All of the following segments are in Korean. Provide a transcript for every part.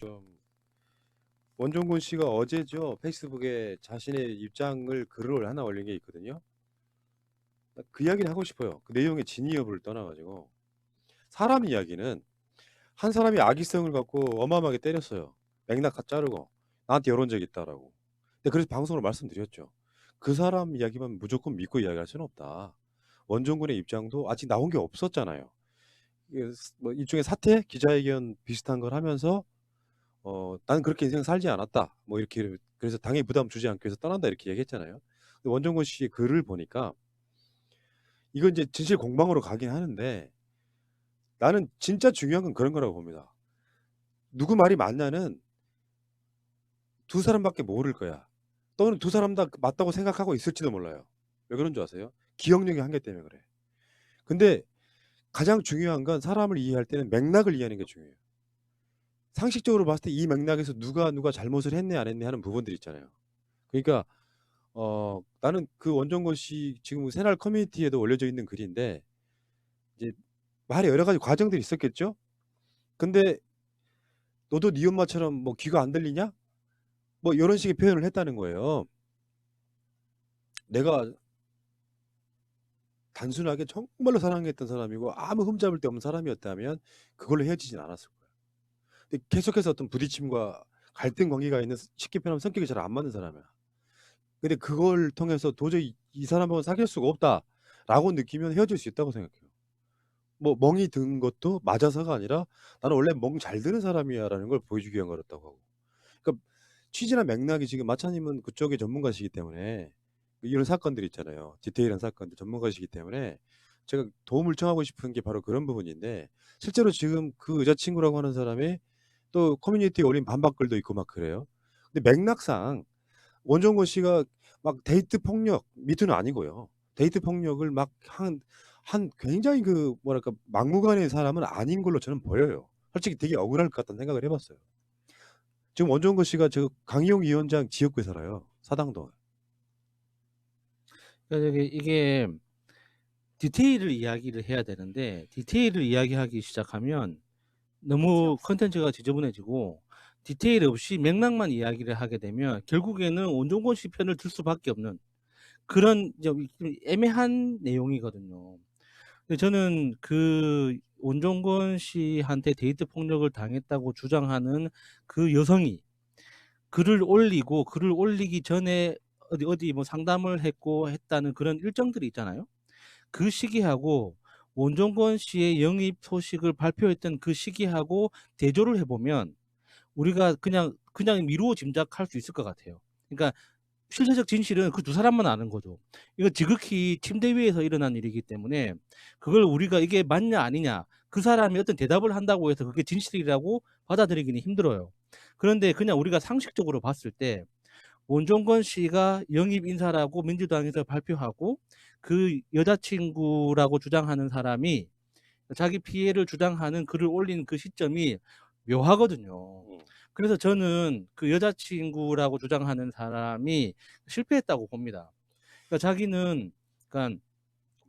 좀 원종군 씨가 어제죠 페이스북에 자신의 입장을 글을 하나 올린 게 있거든요. 그 이야기를 하고 싶어요. 그 내용의 진위 여부를 떠나가지고 사람 이야기는 한 사람이 악의성을 갖고 어마어마하게 때렸어요. 맥락 다 자르고 나한테 이런 적 있다라고. 근데 그래서 방송으로 말씀드렸죠. 그 사람 이야기만 무조건 믿고 이야기할 수는 없다. 원종군의 입장도 아직 나온 게 없었잖아요. 이게 뭐 일종의 사퇴 기자회견 비슷한 걸 하면서 "나는 그렇게 인생 살지 않았다." 뭐 이렇게 그래서 당에 부담 주지 않기 위해서 떠난다 이렇게 얘기했잖아요. 근데 원종건 씨의 글을 보니까 이건 이제 진실 공방으로 가긴 하는데 나는 진짜 중요한 건 그런 거라고 봅니다. 누구 말이 맞냐는 두 사람밖에 모를 거야. 또는 두 사람 다 맞다고 생각하고 있을지도 몰라요. 왜 그런 줄 아세요? 기억력의 한계 때문에 그래. 근데 가장 중요한 건 사람을 이해할 때는 맥락을 이해하는 게 중요해요. 상식적으로 봤을 때 이 맥락에서 누가 잘못을 했네 안 했네 하는 부분들이 있잖아요. 그러니까 나는 그 원정건 씨 지금 새날 커뮤니티에도 올려져 있는 글인데 이제 말에 여러 가지 과정들이 있었겠죠? 근데 "너도 네 엄마처럼 뭐 귀가 안 들리냐?" 뭐 요런 식의 표현을 했다는 거예요. 내가 단순하게 정말로 사랑했던 사람이고 아무 흠잡을 데 없는 사람이었다면 그걸로 헤어지진 않았을 거예요. 근데 계속해서 어떤 부딪힘과 갈등 관계가 있는 쉽게 표현하면 성격이 잘 안 맞는 사람이야. 근데 그걸 통해서 '도저히 이 사람하고는 사귈 수가 없다.'라고 느끼면 헤어질 수 있다고 생각해요. 뭐 멍이 든 것도 맞아서가 아니라 '나는 원래 멍 잘 드는 사람이야.'라는 걸 보여주기 위한 거였다고 하고. 그러니까 취지나 맥락이 지금 마차님은 그쪽의 전문가시기 때문에 이런 사건들 있잖아요. 디테일한 사건들 전문가시기 때문에 제가 도움을 청하고 싶은 게 바로 그런 부분인데 실제로 지금 그 여자친구라고 하는 사람이 또 커뮤니티에 올린 반박글도 있고 막 그래요. 근데 맥락상 원정건 씨가 막 데이트 폭력 미투는 아니고요. 데이트 폭력을 막 한 굉장히 그 뭐랄까 막무가내의 사람은 아닌 걸로 저는 보여요. 솔직히 되게 억울할 것 같다는 생각을 해 봤어요. 지금 원정건 씨가 저 강희용 위원장 지역구에 살아요, 사당동. 그러니까 이게 디테일을 이야기를 해야 되는데 디테일을 이야기하기 시작하면 끝이 너무 없어. 컨텐츠가 지저분해지고 디테일 없이 맥락만 이야기를 하게 되면 결국에는 원종건 씨 편을 들 수밖에 없는 그런 좀 애매한 내용이거든요. 근데 저는 그 원종건 씨한테 데이트 폭력을 당했다고 주장하는 그 여성이 글을 올리고 글을 올리기 전에 어디 뭐 상담을 했고 했다는 그런 일정들이 있잖아요. 그 시기하고 원종건 씨의 영입 소식을 발표했던 그 시기하고 대조를 해 보면 우리가 그냥 미루어 짐작할 수 있을 것 같아요. 그러니까 실체적 진실은 그 두 사람만 아는 거죠. 이거 지극히 침대 위에서 일어난 일이기 때문에 그걸 우리가 이게 맞냐 아니냐 그 사람이 어떤 대답을 한다고 해서 그게 진실이라고 받아들이기는 힘들어요. 그런데 그냥 우리가 상식적으로 봤을 때 원종건 씨가 영입 인사라고 민주당에서 발표하고 그 여자친구라고 주장하는 사람이 자기 피해를 주장하는 글을 올린 그 시점이 묘하거든요. 음. 그래서 저는 그 여자친구라고 주장하는 사람이 실패했다고 봅니다. 그러니까 자기는 그러니까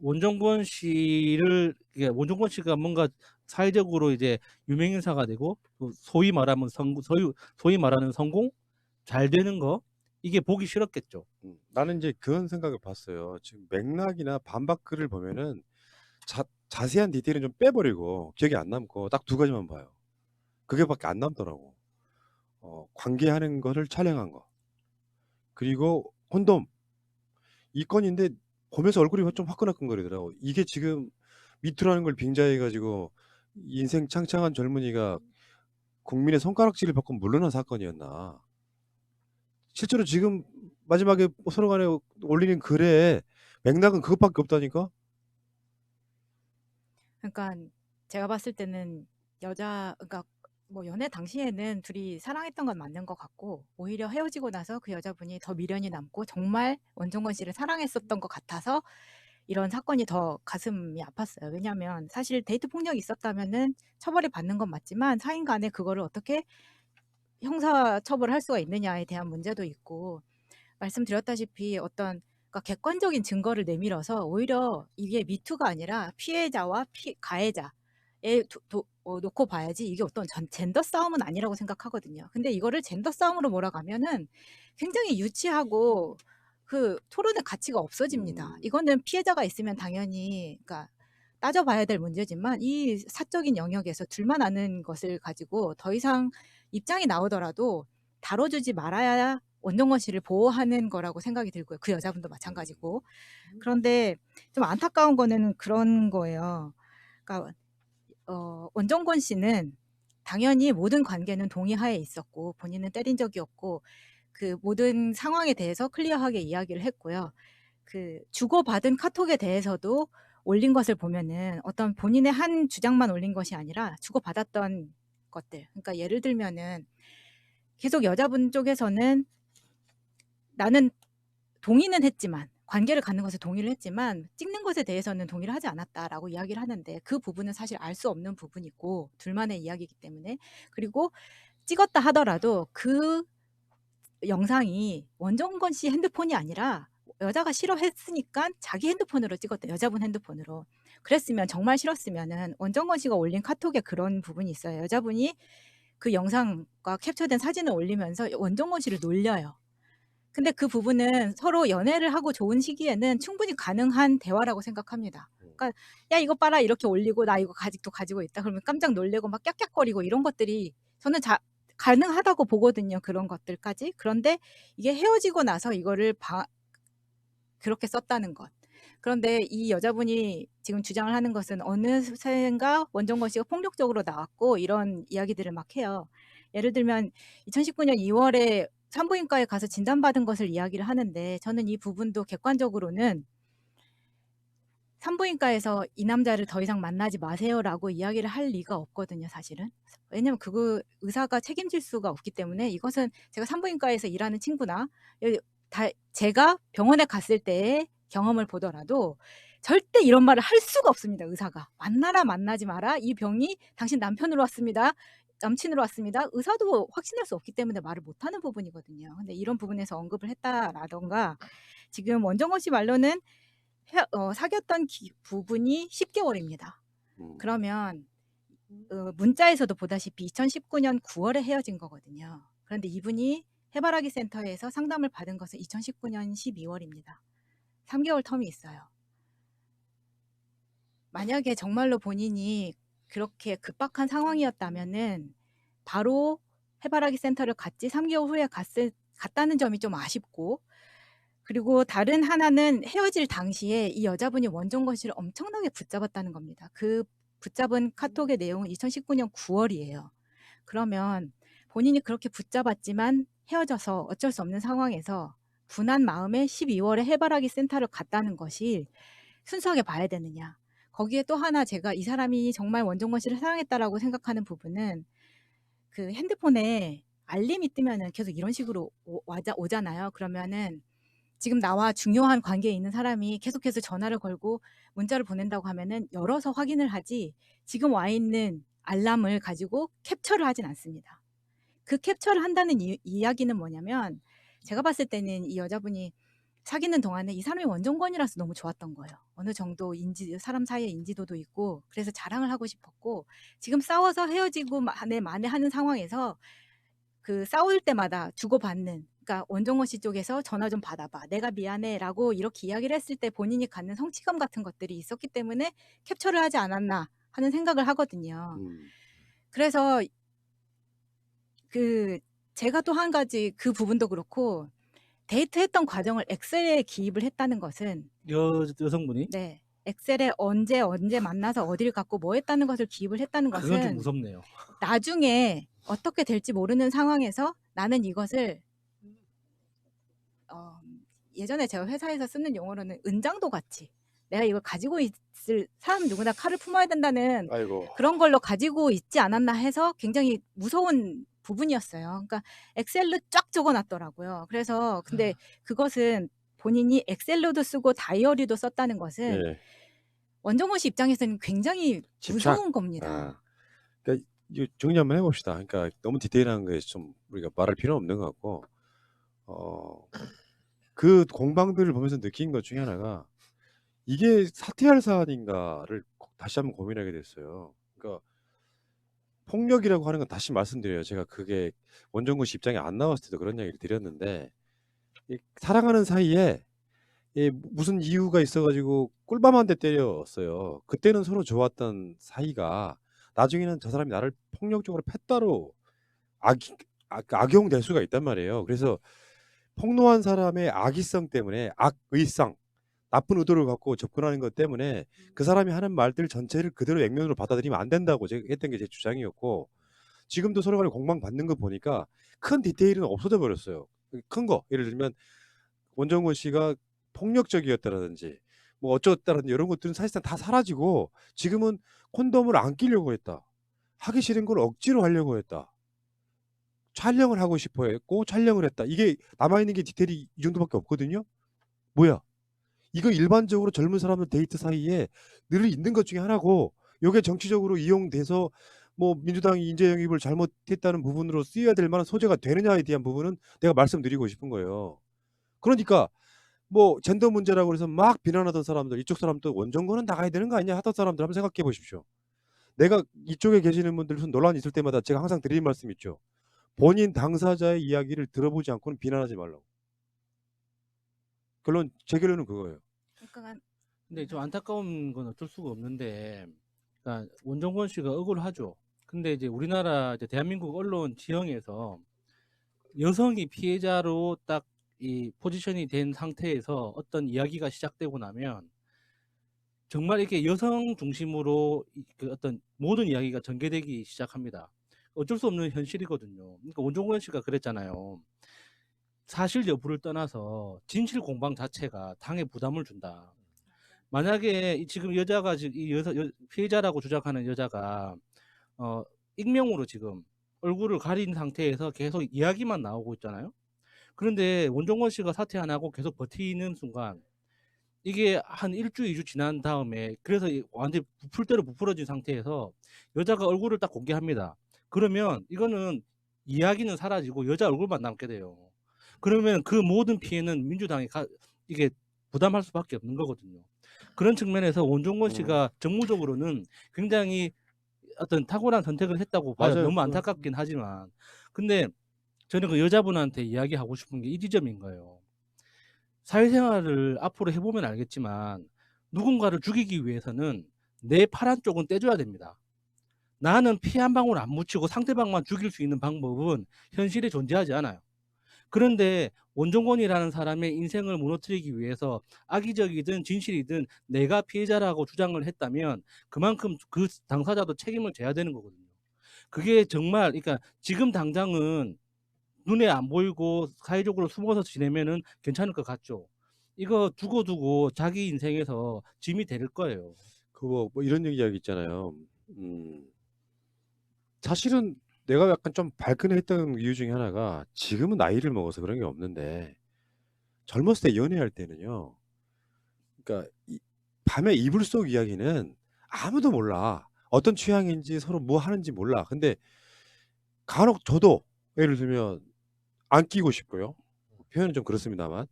원종건 씨를 원종건 씨가 뭔가 사회적으로 이제 유명 인사가 되고 그 소위 말하는 성공 잘 되는 거 이게 보기 싫었겠죠. 나는 인제 그런 생각을 봤어요. 지금 맥락이나 반박글을 보면은 자세한 디테일은 좀 빼 버리고 기억에 안 남고 딱 두 가지만 봐요. 그게 밖에 안 남더라고. 관계하는 거를 촬영한 거. 그리고 콘돔. 이 건인데 보면서 얼굴이 좀 화끈화끈거리더라고. 이게 지금 미투라는 걸 빙자해 가지고 인생 창창한 젊은이가 국민의 손가락질을 받고 물러난 사건이었나. 실제로 지금 마지막에 서로 간에 올리는 글에 맥락은 그것밖에 없다니까? 그러니깐 제가 봤을 때는 그러니까 뭐 연애 당시에는 둘이 사랑했던 건 맞는 것 같고 오히려 헤어지고 나서 그 여자분이 더 미련이 남고 정말 원종건 씨를 사랑했었던 것 같아서 이런 사건이 더 가슴이 아팠어요. 왜냐하면 사실 데이트 폭력이 있었다면은 처벌을 받는 건 맞지만 사인 간에 그거를 어떻게 형사 처벌을 할 수가 있느냐에 대한 문제도 있고 말씀드렸다시피 어떤 그러니까 객관적인 증거를 내밀어서 오히려 이게 미투가 아니라 피해자와 가해자 놓고 봐야지 이게 어떤 젠더 싸움은 아니라고 생각하거든요. 근데 이거를 젠더 싸움으로 몰아가면은 굉장히 유치하고 그 토론의 가치가 없어집니다. 이거는 피해자가 있으면 당연히 그러니까 따져봐야 될 문제지만 이 사적인 영역에서 둘만 아는 것을 가지고 더 이상 입장이 나오더라도 다뤄주지 말아야 원정권 씨를 보호하는 거라고 생각이 들고요. 그 여자분도 마찬가지고. 그런데 좀 안타까운 거는 그런 거예요. 그러니까 원정권 씨는 당연히 모든 관계는 동의하에 있었고 본인은 때린 적이 없고 그 모든 상황에 대해서 클리어하게 이야기를 했고요. 그 주고받은 카톡에 대해서도 올린 것을 보면은 어떤 본인의 한 주장만 올린 것이 아니라 주고받았던 것들. 그러니까 예를 들면은 계속 여자분 쪽에서는 나는 동의는 했지만 관계를 갖는 것에 동의를 했지만 찍는 것에 대해서는 동의를 하지 않았다라고 이야기를 하는데 그 부분은 사실 알 수 없는 부분이고 둘만의 이야기이기 때문에 그리고 찍었다 하더라도 그 영상이 원정권 씨 핸드폰이 아니라 여자가 싫어했으니까 자기 핸드폰으로 찍었대. 여자분 핸드폰으로. 그랬으면 정말 싫었으면은 원정권 씨가 올린 카톡에 그런 부분이 있어요. 여자분이 그 영상과 캡처된 사진을 올리면서 원정권 씨를 놀려요. 근데 그 부분은 서로 연애를 하고 좋은 시기에는 충분히 가능한 대화라고 생각합니다. 그러니까 야 이거 봐라 이렇게 올리고 나 이거 아직도 가지고 있다 그러면 깜짝 놀래고 막 깍깍거리고 이런 것들이 저는 가능하다고 보거든요. 그런 것들까지. 그런데 이게 헤어지고 나서 이거를 그렇게 썼다는 것. 그런데 이 여자분이 지금 주장을 하는 것은 어느샌가 원정권 씨가 폭력적으로 나왔고 이런 이야기들을 막 해요. 예를 들면 2019년 2월에 산부인과에 가서 진단받은 것을 이야기를 하는데 저는 이 부분도 객관적으로는 산부인과에서 이 남자를 더 이상 만나지 마세요라고 이야기를 할 리가 없거든요, 사실은. 왜냐면 그거 의사가 책임질 수가 없기 때문에 이것은 제가 산부인과에서 일하는 친구나 제가 병원에 갔을 때의 경험을 보더라도 절대 이런 말을 할 수가 없습니다, 의사가. 만나라 만나지 마라. 이 병이 당신 남편으로 왔습니다. 남친으로 왔습니다. 의사도 확신할 수 없기 때문에 말을 못하는 부분이거든요. 근데 이런 부분에서 언급을 했다라던가 지금 원정권 씨 말로는 사귀었던 부분이 10개월입니다. 그러면 문자에서도 보다시피 2019년 9월에 헤어진 거거든요. 그런데 이분이 해바라기 센터에서 상담을 받은 것은 2019년 12월입니다. 3개월 텀이 있어요. 만약에 정말로 본인이 그렇게 급박한 상황이었다면은 바로 해바라기 센터를 갔지 3개월 후에 갔다는 점이 좀 아쉽고 그리고 다른 하나는 헤어질 당시에 이 여자분이 원정권 씨를 엄청나게 붙잡았다는 겁니다. 그 붙잡은 카톡의 내용은 2019년 9월이에요. 그러면 본인이 그렇게 붙잡았지만 헤어져서 어쩔 수 없는 상황에서 분한 마음에 12월에 해바라기 센터를 갔다는 것이 순수하게 봐야 되느냐. 거기에 또 하나 제가 이 사람이 정말 원정권 씨를 사랑했다라고 생각하는 부분은 그 핸드폰에 알림이 뜨면은 계속 이런 식으로 오잖아요. 그러면은 지금 나와 중요한 관계에 있는 사람이 계속해서 전화를 걸고 문자를 보낸다고 하면은 열어서 확인을 하지 지금 와 있는 알람을 가지고 캡처를 하진 않습니다. 그 캡처를 한다는 이야기는 뭐냐면 제가 봤을 때는 이 여자분이 사귀는 동안에 이 사람이 원정권이라서 너무 좋았던 거예요. 어느 정도 사람 사이에 인지도도 있고 그래서 자랑을 하고 싶었고 지금 싸워서 헤어지고 만회하는 상황에서 그 싸울 때마다 주고받는 그러니까 원정권 씨 쪽에서 전화 좀 받아봐. 내가 미안해라고 이렇게 이야기를 했을 때 본인이 갖는 성취감 같은 것들이 있었기 때문에 캡처를 하지 않았나 하는 생각을 하거든요. 그래서 제가 또 한 가지 그 부분도 그렇고 데이트했던 과정을 엑셀에 기입을 했다는 것은 여성분이 네. 엑셀에 언제 만나서 어디를 갔고 뭐 했다는 것을 기입을 했다는 그건 좀 것은 무섭네요. 나중에 어떻게 될지 모르는 상황에서 나는 이것을 예전에 제가 회사에서 쓰는 용어로는 은장도 같이 내가 이걸 가지고 있을 사람 누구나 칼을 품어야 된다는 아이고. 그런 걸로 가지고 있지 않았나 해서 굉장히 무서운 부분이었어요. 그러니까 엑셀로 쫙 적어놨더라고요. 그래서 근데 그것은 본인이 엑셀로도 쓰고 다이어리도 썼다는 것은 예. 원정권 씨 입장에서는 굉장히 집착. 무서운 겁니다. 그러니까 이거 정리 한번 해봅시다. 그러니까 너무 디테일한 거에 좀 우리가 말할 필요는 없는 것 같고 그 공방들을 보면서 느낀 것 중에 하나가 이게 사퇴할 사안인가를 다시 한번 고민하게 됐어요. 그러니까 폭력이라고 하는 건 다시 말씀드려요. 제가 그게 원종건 씨 입장에 안 나왔을 때도 그런 얘기를 드렸는데 이 사랑하는 사이에 무슨 이유가 있어 가지고 꿀밤 한 대 때렸어요. 그때는 서로 좋았던 사이가 나중에는 저 사람이 나를 폭력적으로 팼다로 악용될 수가 있단 말이에요. 그래서 폭로한 사람의 악의성 때문에 악의성, 나쁜 의도를 갖고 접근하는 것 때문에 그 사람이 하는 말들 전체를 그대로 액면으로 받아들이면 안 된다고 제가 했던 게 제 주장이었고 지금도 서로 간에 공방받는 거 보니까 큰 디테일은 없어져 버렸어요. 큰 거 예를 들면 원정권 씨가 폭력적이었다라든지 뭐 어쩌다라든지 이런 것들은 사실상 다 사라지고 지금은 콘돔을 안 끼려고 했다. 하기 싫은 걸 억지로 하려고 했다. 촬영을 하고 싶어 했고 촬영을 했다. 이게 남아있는 게 디테일이 이 정도밖에 없거든요. 뭐야? 이거 일반적으로 젊은 사람들 데이트 사이에 늘 있는 것 중에 하나고 요게 정치적으로 이용돼서 뭐 민주당이 인재 영입을 잘못했다는 부분으로 쓰여야 될 만한 소재가 되느냐에 대한 부분은 내가 말씀드리고 싶은 거예요. 그러니까 뭐 젠더 문제라고 해서 막 비난하던 사람들 이쪽 사람도 원정권은 나가야 되는 거 아니냐 하던 사람들 한번 생각해 보십시오. 내가 이쪽에 계시는 분들 무슨 논란 있을 때마다 제가 항상 드리는 말씀 있죠. 본인 당사자의 이야기를 들어보지 않고는 비난하지 말라고. 제 결론은 그거예요. 그러니까 근데 좀 안타까운 건 어쩔 수가 없는데, 그러니까 원정권 씨가 억울하죠. 근데 이제 우리나라 이제 대한민국 언론 지형에서 여성이 피해자로 딱 이 포지션이 된 상태에서 어떤 이야기가 시작되고 나면 정말 이렇게 여성 중심으로 그 어떤 모든 이야기가 전개되기 시작합니다. 어쩔 수 없는 현실이거든요. 그러니까 원종건 씨가 그랬잖아요. 사실 여부를 떠나서 진실 공방 자체가 당에 부담을 준다. 만약에 지금 여자가 이 피해자라고 주장하는 여자가 익명으로 지금 얼굴을 가린 상태에서 계속 이야기만 나오고 있잖아요. 그런데 원종건 씨가 사퇴 안 하고 계속 버티는 순간 이게 한 1주, 2주 지난 다음에 그래서 완전히 풀대로 부풀어진 상태에서 여자가 얼굴을 딱 공개합니다. 그러면 이거는 이야기는 사라지고 여자 얼굴만 남게 돼요. 그러면 그 모든 피해는 민주당이 이게 부담할 수밖에 없는 거거든요. 그런 측면에서 원종건 씨가 정무적으로는 굉장히 어떤 탁월한 선택을 했다고 봐요. 맞아요. 너무 안타깝긴 하지만. 근데 저는 그 여자분한테 이야기하고 싶은 게 이 지점인 거예요. 사회생활을 앞으로 해보면 알겠지만 누군가를 죽이기 위해서는 내 팔 한쪽은 떼줘야 됩니다. 나는 피 한 방울 안 묻히고 상대방만 죽일 수 있는 방법은 현실에 존재하지 않아요. 그런데 원종건이라는 사람의 인생을 무너뜨리기 위해서 악의적이든 진실이든 내가 피해자라고 주장을 했다면 그만큼 그 당사자도 책임을 져야 되는 거거든요. 그게 정말 그러니까 지금 당장은 눈에 안 보이고 사회적으로 숨어서 지내면은 괜찮을 것 같죠. 이거 두고두고 자기 인생에서 짐이 될 거예요. 그거 뭐 이런 이야기 있잖아요. 사실은 내가 약간 좀 발끈했던 이유 중에 하나가 지금은 나이를 먹어서 그런 게 없는데 젊었을 때 연애할 때는요. 그러니까 밤에 이불 속 이야기는 아무도 몰라. 어떤 취향인지 서로 뭐 하는지 몰라. 근데 간혹 저도 예를 들면 안 끼고 싶고요. 표현은 좀 그렇습니다만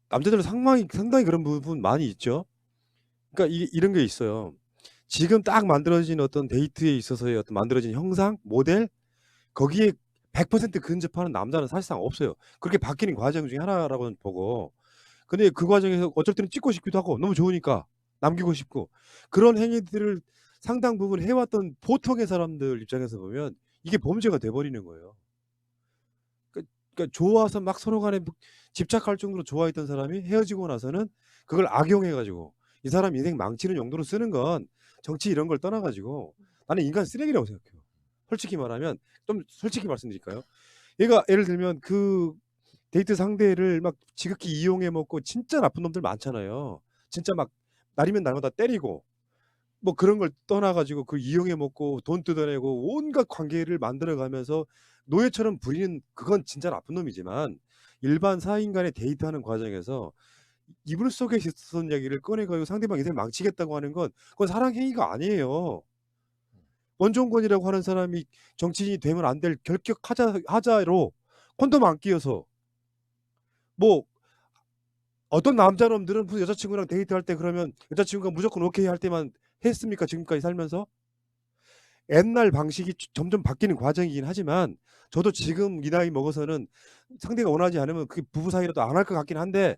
남자들은 상당히 그런 부분 많이 있죠. 그러니까 이런 게 있어요. 지금 딱 만들어진 어떤 데이트에 있어서의 어떤 만들어진 형상, 모델 거기에 100% 근접하는 남자는 사실상 없어요. 그렇게 바뀌는 과정 중에 하나라고는 보고. 근데 그 과정에서 어쩔 때는 찍고 싶기도 하고 너무 좋으니까 남기고 싶고 그런 행위들을 상당 부분 해왔던 보통의 사람들 입장에서 보면 이게 범죄가 돼 버리는 거예요. 그러니까 좋아서 막 서로 간에 집착할 정도로 좋아했던 사람이 헤어지고 나서는 그걸 악용해 가지고 이 사람 인생 망치는 용도로 쓰는 건 정치 이런 걸 떠나 가지고 나는 인간 쓰레기라고 생각해요. 솔직히 말하면 좀 솔직히 말씀드릴까요? 얘가 예를 들면 그 데이트 상대를 막 지극히 이용해 먹고 진짜 나쁜 놈들 많잖아요. 진짜 막 날이면 날마다 때리고 뭐 그런 걸 떠나 가지고 그 이용해 먹고 돈 뜯어내고 온갖 관계를 만들어 가면서 노예처럼 부리는 그건 진짜 나쁜 놈이지만 일반 사이인 간에 데이트하는 과정에서 이불 속에 있었던 이야기를 꺼내 가지고 상대방 인생 망치겠다고 하는 건 그건 사랑 행위가 아니에요. 원종건이라고 하는 사람이 정치인이 되면 안 될 결격 하자로 콘돔 안 끼워서 뭐 어떤 남자놈들은 무슨 여자친구랑 데이트할 때 그러면 여자친구가 무조건 오케이 할 때만 했습니까? 지금까지 살면서? 옛날 방식이 점점 바뀌는 과정이긴 하지만 저도 지금 이 나이 먹어서는 상대가 원하지 않으면 그게 부부 사이라도 안 할 것 같긴 한데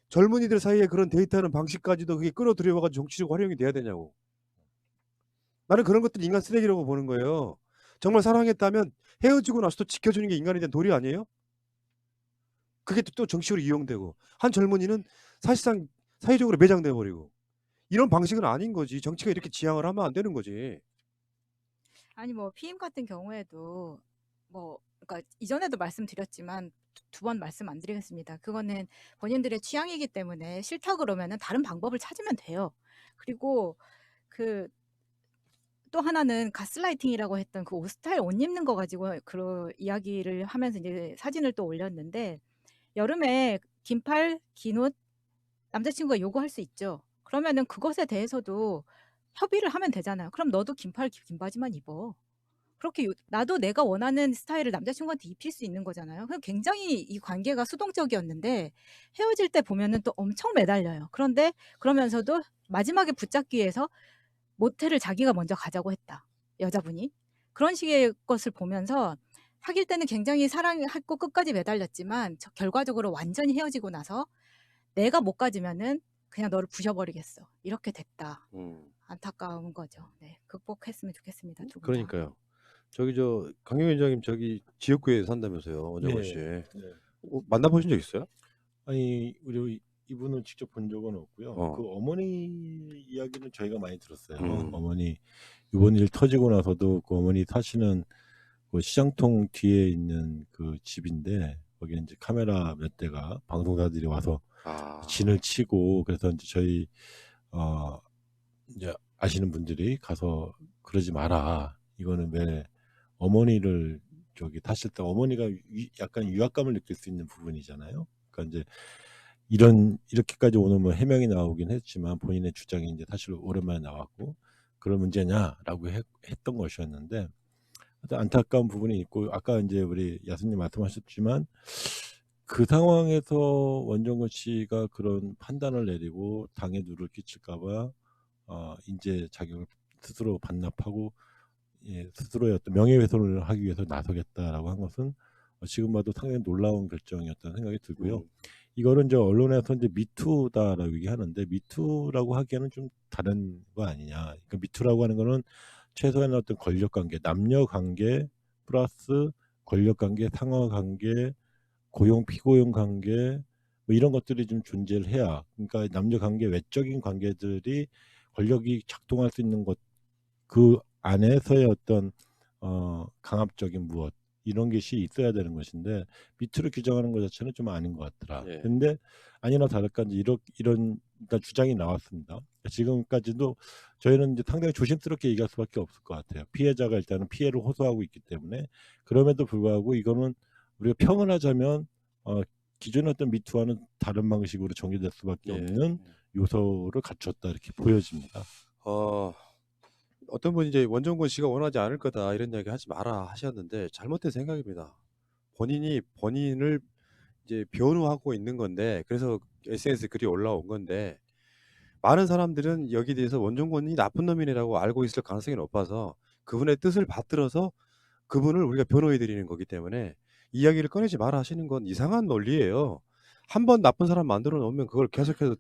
젊은이들 사이에 그런 데이트하는 방식까지도 그게 끌어들여 가지고 정치적으로 활용이 돼야 되냐고. 나는 그런 것들이 인간 쓰레기라고 보는 거예요. 정말 사랑했다면 헤어지고 나서도 지켜주는 게 인간에 대한 도리 아니에요? 그게 또 정치적으로 이용되고 한 젊은이는 사실상 사회적으로 매장돼 버리고 이런 방식은 아닌 거지. 정치가 이렇게 지향을 하면 안 되는 거지. 아니 뭐 피임 같은 경우에도 뭐 그러니까 이전에도 말씀드렸지만 두 번 말씀 안 드리겠습니다. 그거는 본인들의 취향이기 때문에 싫다 그러면은 다른 방법을 찾으면 돼요. 그리고 그 또 하나는 가스라이팅이라고 했던 그 옷 스타일 옷 입는 거 가지고 그 이야기를 하면서 이제 사진을 또 올렸는데 여름에 긴팔, 긴 옷 남자친구가 요구할 수 있죠. 그러면은 그것에 대해서도 협의를 하면 되잖아요. 그럼 너도 긴팔, 긴 바지만 입어. 그렇게 나도 내가 원하는 스타일을 남자친구한테 입힐 수 있는 거잖아요. 그럼 굉장히 이 관계가 수동적이었는데 헤어질 때 보면은 또 엄청 매달려요. 그런데 그러면서도 마지막에 붙잡기 위해서 모텔을 자기가 먼저 가자고 했다. 여자분이. 그런 식의 것을 보면서 사귈 때는 굉장히 사랑했고 끝까지 매달렸지만 결과적으로 완전히 헤어지고 나서 내가 못 가지면은 그냥 너를 부셔버리겠어. 이렇게 됐다. 안타까운 거죠. 네, 극복했으면 좋겠습니다. 두 분 다. 그러니까요. 저기 강용 위원장님 저기 지역구에 산다면서요, 원정원 씨. 네. 만나보신 적 있어요? 아니 우리 이분은 직접 본 적은 없고요. 그 어. 어머니 이야기는 저희가 많이 들었어요. 음. 어머니 이번 일 터지고 나서도 그 어머니 사시는 그 시장통 뒤에 있는 그 집인데 거기에 이제 카메라 몇 대가 방송사들이 와서 진을 치고 그래서 이제 저희 이제 아시는 분들이 가서 그러지 마라. 이거는 왜 어머니를 저기 탔을 때 어머니가 약간 위압감을 느낄 수 있는 부분이잖아요. 그러니까 이제 이렇게까지 오늘 뭐 해명이 나오긴 했지만 본인의 주장이 이제 사실 오랜만에 나왔고 그런 문제냐라고 했던 것이었는데 안타까운 부분이 있고 아까 이제 우리 야수님 말씀하셨지만 그 상황에서 원정건 씨가 그런 판단을 내리고 당에 누를 끼칠까봐 이제 자격을 스스로 반납하고 스스로의 어떤 명예훼손을 하기 위해서 나서겠다라고 한 것은 지금 봐도 상당히 놀라운 결정이었다는 생각이 들고요. 이거는 이제 언론에서 이제 미투다라고 얘기하는데 미투라고 하기에는 좀 다른 거 아니냐. 그러니까 미투라고 하는 거는 최소한의 어떤 권력 관계, 남녀 관계 플러스 권력 관계, 상하 관계, 고용 피고용 관계 뭐 이런 것들이 좀 존재를 해야 그러니까 남녀 관계 외적인 관계들이 권력이 작동할 수 있는 것 그 안에서의 어떤 강압적인 무엇 이런 것이 있어야 되는 것인데 미투를 규정하는 것 자체는 좀 아닌 것 같더라. 예. 근데 아니나 다를까 이제 이런 일단 주장이 나왔습니다. 지금까지도 저희는 이제 상당히 조심스럽게 얘기할 수밖에 없을 것 같아요. 피해자가 일단은 피해를 호소하고 있기 때문에 그럼에도 불구하고 이거는 우리가 평을 하자면 기존의 어떤 미투와는 다른 방식으로 전개될 수밖에 없는 요소를 갖췄다 이렇게 보여집니다. 어떤 분이 이제 원정건 씨가 원하지 않을 거다 이런 이야기 하지 마라 하셨는데 잘못된 생각입니다. 본인이 본인을 이제 변호하고 있는 건데 그래서 SNS 글이 올라온 건데 많은 사람들은 여기에 대해서 원정건이 나쁜 놈이라고 알고 있을 가능성이 높아서 그분의 뜻을 받들어서 그분을 우리가 변호해 드리는 거기 때문에 이야기를 꺼내지 마라 하시는 건 이상한 논리예요. 한 번 나쁜 사람 만들어 놓으면 그걸 계속해서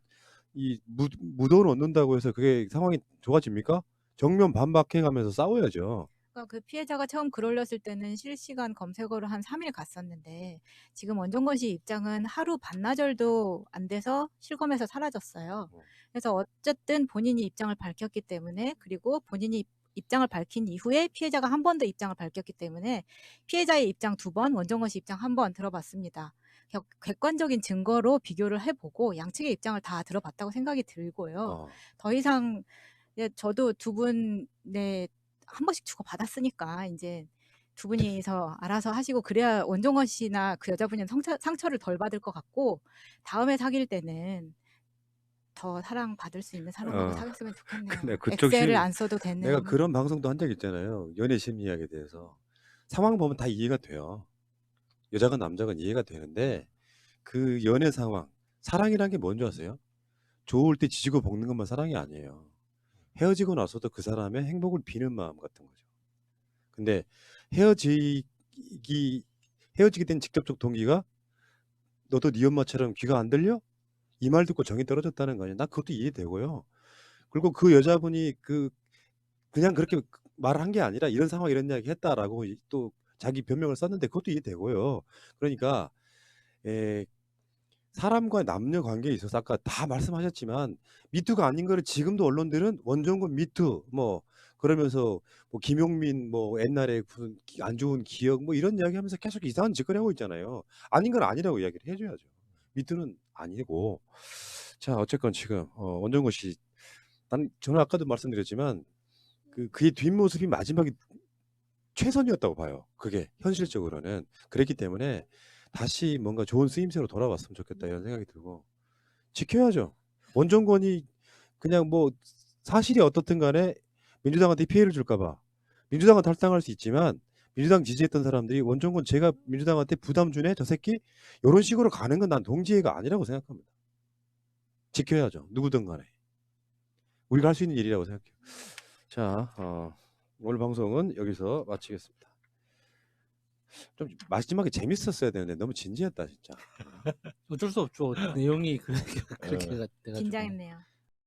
묻어 놓는다고 해서 그게 상황이 좋아집니까? 정면 반박해 가면서 싸워야죠. 그러니까 그 피해자가 처음 글 올렸을 때는 실시간 검색어로 한 3일 갔었는데 지금 원정건 씨 입장은 하루 반나절도 안 돼서 실검에서 사라졌어요. 그래서 어쨌든 본인이 입장을 밝혔기 때문에 그리고 본인이 입장을 밝힌 이후에 피해자가 한 번 더 입장을 밝혔기 때문에 피해자의 입장 2번, 원정건 씨 입장 1번 들어봤습니다. 객관적인 증거로 비교를 해보고 양측의 입장을 다 들어봤다고 생각이 들고요. 더 이상 저도 두 분의 한 번씩 주고 받았으니까 이제 두 분이서 알아서 하시고 그래야 원정건 씨나 그 여자분은 상처를 덜 받을 것 같고 다음에 사귈 때는 더 사랑받을 수 있는 사람하고 사귀었으면 좋겠네요. 근데 그쪽 엑셀을 안 써도 내가 되는. 그런 방송도 한 적 있잖아요. 연애 심리학에 대해서. 상황 보면 다 이해가 돼요. 여자건 남자건 이해가 되는데 그 연애 상황, 사랑이란 게 뭔지 아세요? 좋을 때 지지고 볶는 것만 사랑이 아니에요. 헤어지고 나서도 그 사람의 행복을 비는 마음 같은 거죠. 근데 헤어지게 된 직접적 동기가 너도 네 엄마처럼 귀가 안 들려? 이 말 듣고 정이 떨어졌다는 거 아니야. 나 그것도 이해되고요. 그리고 그 여자분이 그냥 그렇게 말을 한 게 아니라 이런 상황 이런 이야기 했다라고 또 자기 변명을 썼는데 그것도 이해되고요. 그러니까 사람과 남녀 관계에 있어서 아까 다 말씀하셨지만 미투가 아닌 거를 지금도 언론들은 원정권 미투 뭐 그러면서 뭐 김용민 뭐 옛날에 무슨 안 좋은 기억 뭐 이런 이야기 하면서 계속 이상한 짓거리 하고 있잖아요. 아닌 건 아니라고 이야기를 해줘야죠. 미투는 아니고. 자, 어쨌건 지금 원정권 씨, 저는 아까도 말씀드렸지만 그의 뒷모습이 마지막에 최선이었다고 봐요. 그게 현실적으로는. 그랬기 때문에 다시 뭔가 좋은 쓰임새로 돌아왔으면 좋겠다 이런 생각이 들고 지켜야죠. 원정권이 그냥 뭐 사실이 어떻든 간에 민주당한테 피해를 줄까 봐 민주당은 탈당할 수 있지만 민주당 지지했던 사람들이 원정권 제가 민주당한테 부담 주네 저 새끼 이런 식으로 가는 건 난 동지애가 아니라고 생각합니다. 지켜야죠. 누구든 간에. 우리가 할 수 있는 일이라고 생각해요. 자, 오늘 방송은 여기서 마치겠습니다. 좀 마지막에 재밌었어야 되는데 너무 진지했다 진짜. 어쩔 수 없죠. 내용이 그렇게 예. 돼가지고. 긴장했네요.